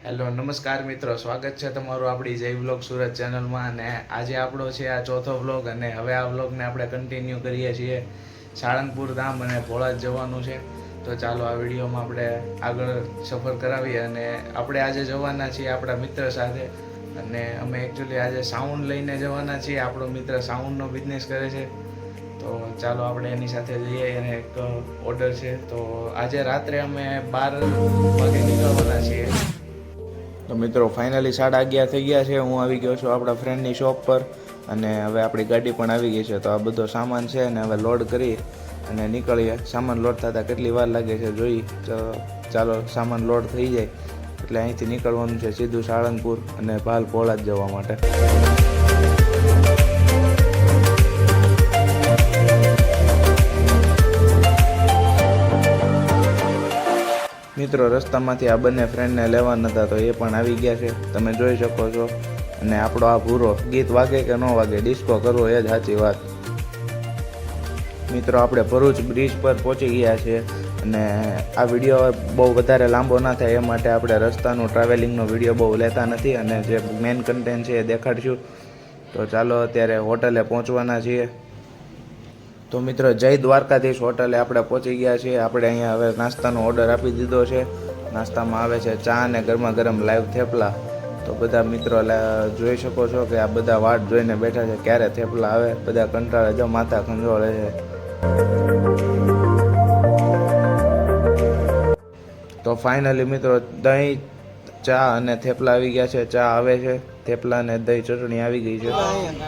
Hello નમસ્કાર મિત્રો, સ્વાગત છે તમારું આપણી જય બ્લોગ સુરત ચેનલમાં. અને આજે આપણો છે આ ચોથો બ્લોગ, અને હવે આ બ્લોગને આપણે કન્ટિન્યુ કરીએ છીએ. સાળંગપુર ધામ અને ભોળાજ જવાનું છે, તો ચાલો આ વિડીયોમાં આપણે આગળ સફર કરાવીએ. અને આપણે આજે જવાના છીએ આપણા મિત્ર સાથે, અને અમે એકચ્યુઅલી આજે સાઉન્ડ લઈને જવાના છીએ. આપણો મિત્ર સાઉન્ડનો બિઝનેસ કરે છે, તો ચાલો આપણે એની સાથે જઈએ. એને એક ઓર્ડર છે, તો આજે રાત્રે અમે 12 વાગે નીકળવાના છીએ. તો મિત્રો ફાઇનલી 11:30 થઈ ગયા છે. હું આવી ગયો છું આપણા ફ્રેન્ડની શોપ પર, અને હવે આપણી ગાડી પણ આવી ગઈ છે. તો આ બધો સામાન છે અને હવે લોડ કરી અને નીકળીએ. સામાન લોડ થતાં કેટલી વાર લાગે છે જોઈ. તો ચાલો સામાન લોડ થઈ જાય એટલે અહીંથી નીકળવાનું છે સીધું સાળંગપુર અને ભાલ ભોળાજ જવા માટે. મિત્રો રસ્તામાંથી આ બંને ફ્રેન્ડને લેવાના હતા, તો એ પણ આવી ગયા છે, તમે જોઈ શકો છો. અને આપણો આ ભૂરો ગીત વાગે કે ન વાગે, ડિસ્કો કરવો એ જ સાચી વાત. મિત્રો આપણે ભરૂચ બ્રિજ પર પહોંચી ગયા છે, અને આ વિડીયો બહુ વધારે લાંબો ના થાય એ માટે આપણે રસ્તાનું ટ્રાવેલિંગનો વિડીયો બહુ લેતા નથી, અને જે મેઇન કન્ટેન્ટ છે એ દેખાડશું. તો ચાલો અત્યારે હોટલે પહોંચવાના છીએ. તો મિત્રો જય દ્વારકાધીશ હોટલે આપણે પહોંચી ગયા છીએ. આપણે અહીંયા હવે નાસ્તાનો ઓર્ડર આપી દીધો છે. નાસ્તામાં આવે છે ચા અને ગરમા ગરમ લાઈવ થેપલા. તો બધા મિત્રો જોઈ શકો છો કે આ બધા વાટ જોઈને બેઠા છે ક્યારે થેપલા આવે. બધા કંટાળે જો માથા ખંજોળે છે. તો ફાઇનલી મિત્રો દહીં, ચા અને થેપલા આવી ગયા છે. ચા આવે છે, થેપલા ને દહીં ચટણી આવી ગઈ છે.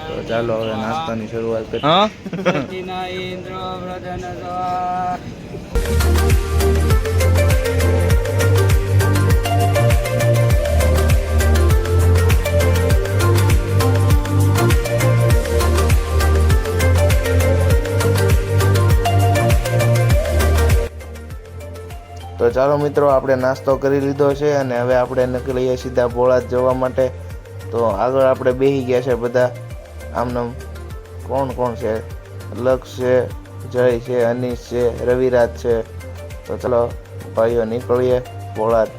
તો ચાલો હવે નાસ્તાની શરૂઆત કરીએ. તો ચાલો મિત્રો આપણે નાસ્તો કરી લીધો છે, અને હવે આપણે નીકળીએ સીધા ભોળાજ જવા માટે. તો આગળ આપણે બેસી ગયા છે બધા આમનામ. કોણ કોણ છે? લક્ષ છે, જય છે, અનીશ છે, રવિરાજ છે. તો ચાલો ભાઈઓ નીકળીએ ભોળાજ.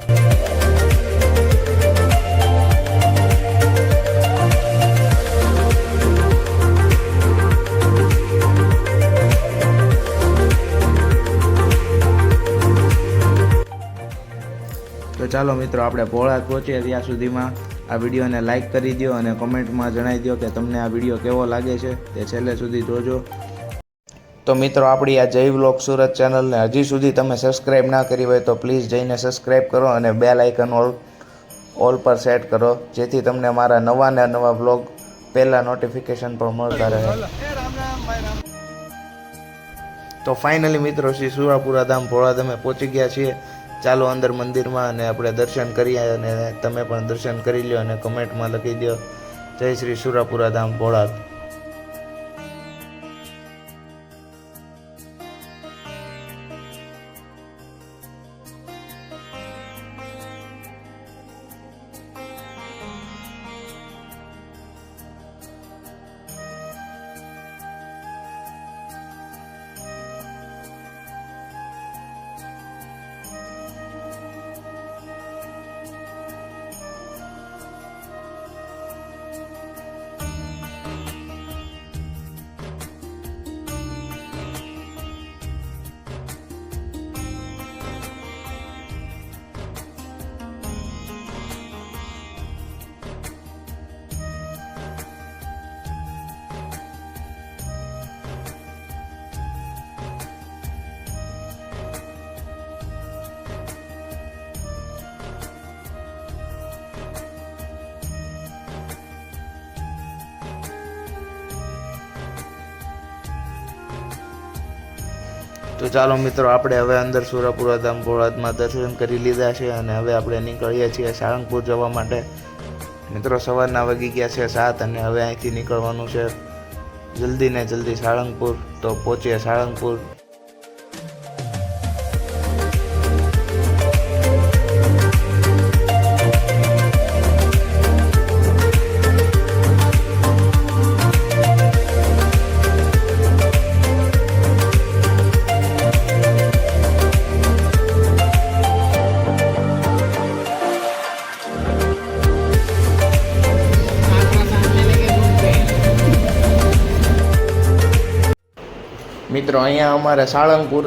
તો ચાલો મિત્રો આપણે ભોળાજ પહોંચીએ ત્યાં સુધીમાં આ વિડીયોને લાઇક કરી દો અને કોમેન્ટમાં જણાવી દો કે તમને આ વિડીયો કેવો લાગે છે, તે છેલ્લે સુધી જોજો. તો મિત્રો આપણી આ જય વ્લોગ સુરત ચેનલને હજી સુધી તમે સબસ્ક્રાઈબ ના કરી હોય તો પ્લીઝ જઈને સબસ્ક્રાઈબ કરો અને બેલ આઇકન ઓલ પર સેટ કરો, જેથી તમને મારા નવા ને નવા વ્લોગ પહેલાં નોટિફિકેશન પણ મળતા રહે. તો ફાઇનલી મિત્રો શ્રી સુરાપુરા ધામ ભોળાજ અમે પહોંચી ગયા છીએ. ચાલો અંદર મંદિરમાં અને આપણે દર્શન કરીએ, અને તમે પણ દર્શન કરી લો અને કમેન્ટમાં લખી દો જય શ્રી સુરાપુરા ધામ ભોળાજ. તો ચાલો મિત્રો આપણે હવે અંદર સુરાપુરા ધામ ભોળાજમાં દર્શન કરી લીધા છે, અને હવે આપણે નીકળીએ છીએ સાળંગપુર જવા માટે. મિત્રો સવારના વાગી ગયા છે 7, અને હવે અહીંથી નીકળવાનું છે જલ્દી ને જલ્દી સાળંગપુર. તો પહોંચીએ સાળંગપુર. મિત્રો અહીંયા અમારે સાળંગપુર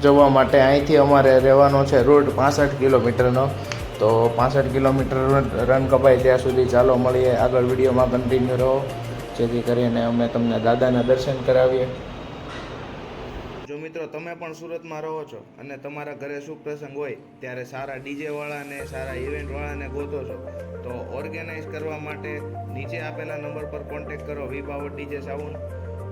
જવા માટે અહીંથી અમારે રહેવાનો છે રૂટ 65 કિલોમીટરનો. તો 65 કિલોમીટર રન કપાય ત્યાં સુધી ચાલો મળીએ આગળ વિડીયોમાં કન્ટિન્યુ રહો, જેથી કરીને અમે તમને દાદાના દર્શન કરાવીએ. જો મિત્રો તમે પણ સુરતમાં રહો છો અને તમારા ઘરે શુભ પ્રસંગ હોય ત્યારે સારા ડીજે વાળાને, સારા ઇવેન્ટ વાળાને ગોતો છો, તો ઓર્ગેનાઇઝ કરવા માટે નીચે આપેલા નંબર પર કોન્ટેક્ટ કરો. V-Power DJ સાઉન્ડ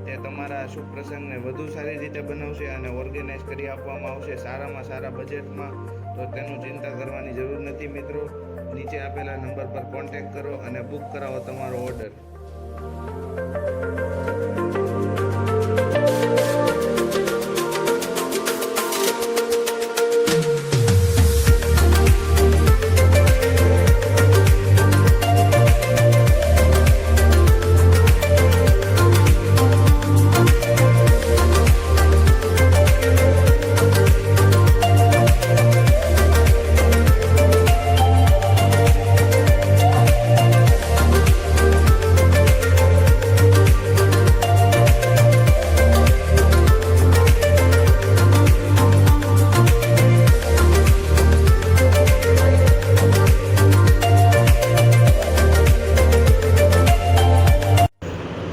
તે તમારા શુભ પ્રસંગને વધુ સારી રીતે બનાવશે અને ઓર્ગેનાઇઝ કરી આપવામાં આવશે સારામાં સારા બજેટમાં. તો તેનું ચિંતા કરવાની જરૂર નથી મિત્રો. નીચે આપેલા નંબર પર કોન્ટેક્ટ કરો અને બુક કરાવો તમારો ઓર્ડર.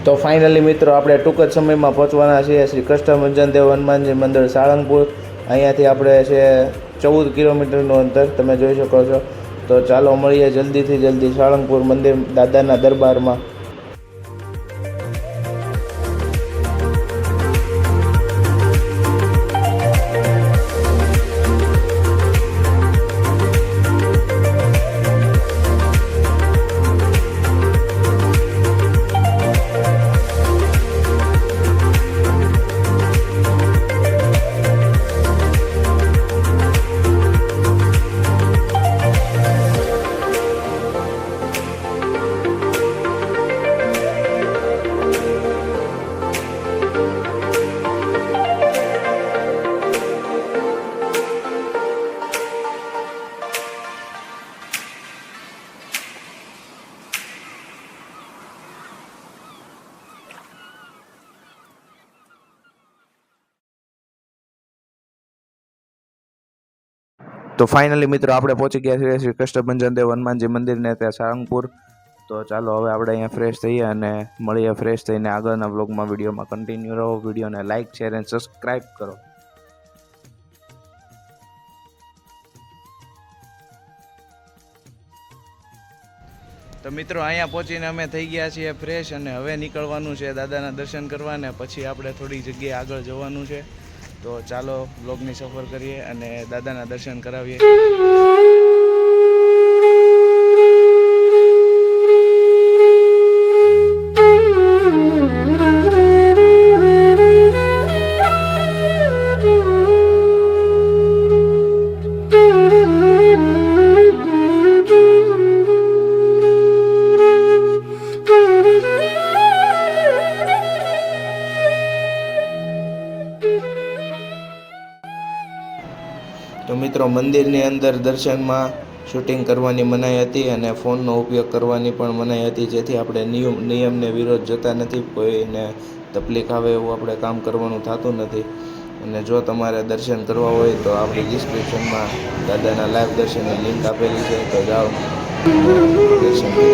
તો ફાઇનલી મિત્રો આપણે ટૂંક જ સમયમાં પહોંચવાના છીએ શ્રી કષ્ટભંજન દેવ હનુમાનજી મંદિર સાળંગપુર. અહીંયાથી આપણે છે 14 કિલોમીટરનું અંતર તમે જોઈ શકો છો. તો ચાલો મળીએ જલ્દીથી જલ્દી સાળંગપુર મંદિર દાદાના દરબારમાં. તો ફાઇનલી મિત્રો આપણે પહોંચી ગયા છીએ શ્રી કષ્ટભંજન દેવ હનુમાનજી મંદિરને ત્યાં સાળંગપુર. તો ચાલો હવે આપણે અહીંયા ફ્રેશ થઈએ અને મળીએ ફ્રેશ થઈને આગળના વ્લોગમાં. વિડીયોમાં કન્ટિન્યુ રહો. વિડીયોને લાઇક, શેર એન્ડ સબસ્ક્રાઈબ કરો. તો મિત્રો અહીંયા પહોંચીને અમે થઈ ગયા છીએ ફ્રેશ અને હવે નીકળવાનું છે દાદાના દર્શન કરવા ને પછી આપણે થોડી જગ્યાએ આગળ જવાનું છે. તો ચાલો બ્લોગની સફર કરીએ અને દાદાના દર્શન કરાવીએ. તો મિત્રો મંદિરની અંદર દર્શનમાં શૂટિંગ કરવાની મનાઈ હતી અને ફોનનો ઉપયોગ કરવાની પણ મનાઈ હતી, જેથી આપણે નિયમને વિરોધ જતા નથી. કોઈને તકલીફ આવે એવું આપણે કામ કરવાનું થતું નથી. અને જો તમારે દર્શન કરવા હોય તો આપણી ડિસ્ક્રિપ્શનમાં દાદાના લાઈવ દર્શનની લિંક આપેલી છે, તો જાઓ દર્શન કરો.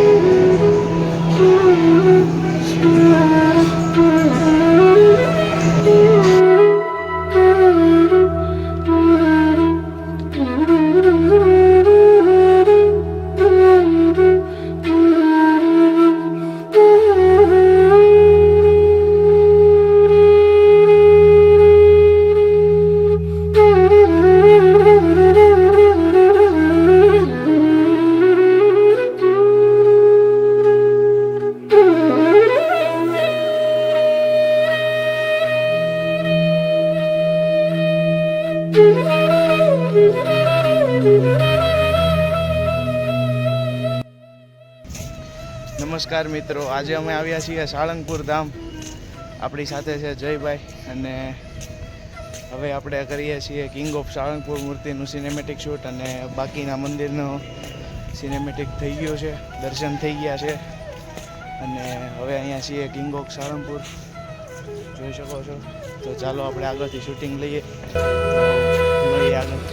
નમસ્કાર મિત્રો, આજે અમે આવ્યા છીએ સાળંગપુર ધામ. આપણી સાથે છે જયભાઈ અને હવે આપણે કરીએ છીએ કિંગ ઓફ સાળંગપુર મૂર્તિનું સિનેમેટિક શૂટ અને બાકીના મંદિરનો સિનેમેટિક થઈ ગયો છે, દર્શન થઈ ગયા છે અને હવે અહીંયા છીએ કિંગ ઓફ સાળંગપુર, જોઈ શકો છો. તો ચાલો આપણે આગળથી શૂટિંગ લઈએ, મળીએ આગળ.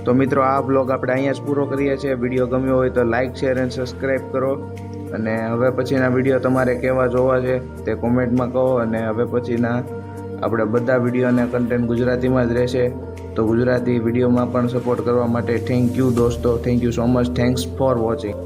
તો મિત્રો આ બ્લોગ આપણે અહીંયા જ પૂરો કરીએ છીએ. વિડીયો ગમ્યો હોય તો લાઇક, શેર અને સબસ્ક્રાઈબ કરો. અને હવે પછીના વિડીયો તમારે કેવા જોવા છે તે કોમેન્ટમાં કહો. અને હવે પછીના આપણે બધા વિડીયો અને કન્ટેન્ટ ગુજરાતીમાં જ રહેશે. તો ગુજરાતી વિડીયોમાં પણ સપોર્ટ કરવા માટે થેન્ક યુ દોસ્તો. Thank you so much. Thanks for watching.